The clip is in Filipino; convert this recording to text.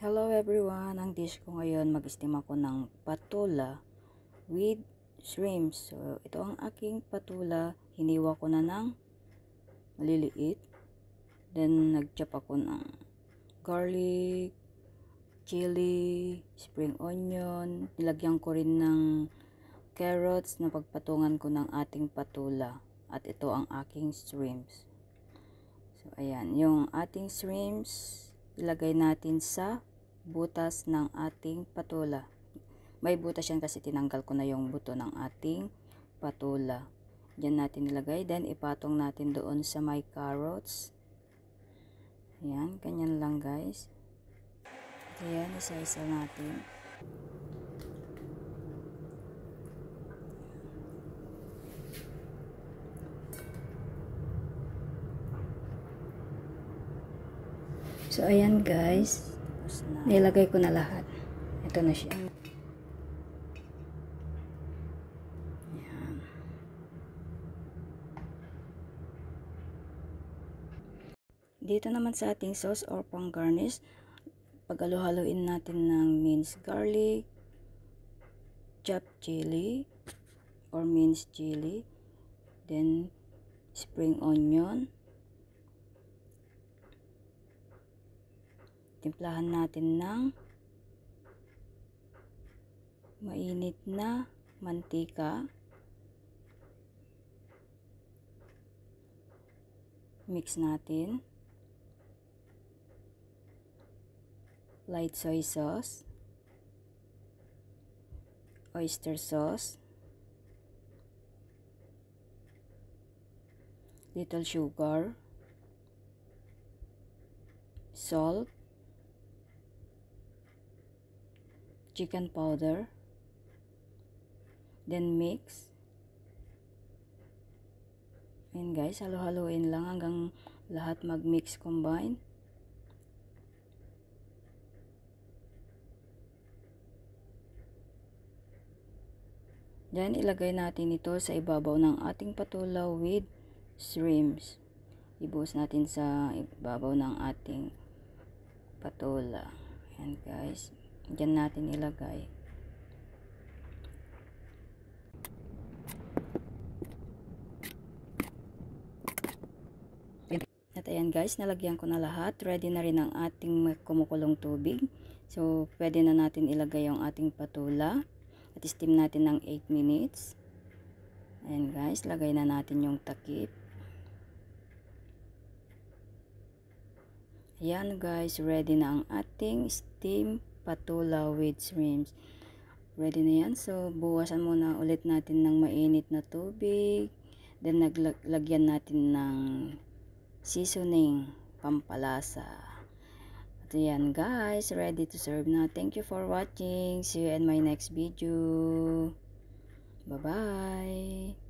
Hello everyone! Ang dish ko ngayon, mag-steam ako ng patula with shrimps. So, ito ang aking patula. Hiniwa ko na ng maliliit. Then, nag-chop ako ng garlic, chili, spring onion. Nilagyan ko rin ng carrots na pagpatungan ko ng ating patula. At ito ang aking shrimps. So, ayan. Yung ating shrimps, ilagay natin sa butas ng ating patula. May butas yan kasi tinanggal ko na yung buto ng ating patula. Diyan natin ilagay. Then, ipatong natin doon sa may carrots. Ayan. Ganyan lang guys. Ayan. Isa-isa natin. So, ayan guys. Nilagay ko na lahat. Ito na siya. Ayan. Dito naman sa ating sauce or pang garnish, pag-halo-haloin natin ng minced garlic, chopped chili or minced chili, then spring onion. Timplahan natin ng mainit na mantika. Mix natin. Light soy sauce, oyster sauce, little sugar, salt, chicken powder, then mix. Ayan guys, halo-haloin lang hanggang lahat mag-mix combine. Then, ilagay natin ito sa ibabaw ng ating patula with shrimps. Ibuhos natin sa ibabaw ng ating patula. Ayan guys. Diyan natin ilagay. At ayan guys, nalagyan ko na lahat. Ready na rin ang ating kumukulong tubig. So, pwede na natin ilagay yung ating patula. At steam natin ng 8 minutes. Ayan guys, lagay na natin yung takip. Ayan guys, ready na ang ating steam patula with shrimps. Ready na yan. So, buwasan muna ulit natin ng mainit na tubig. Then, naglagyan natin ng seasoning, pampalasa. At yan guys, ready to serve na. Thank you for watching. See you in my next video. Bye-bye.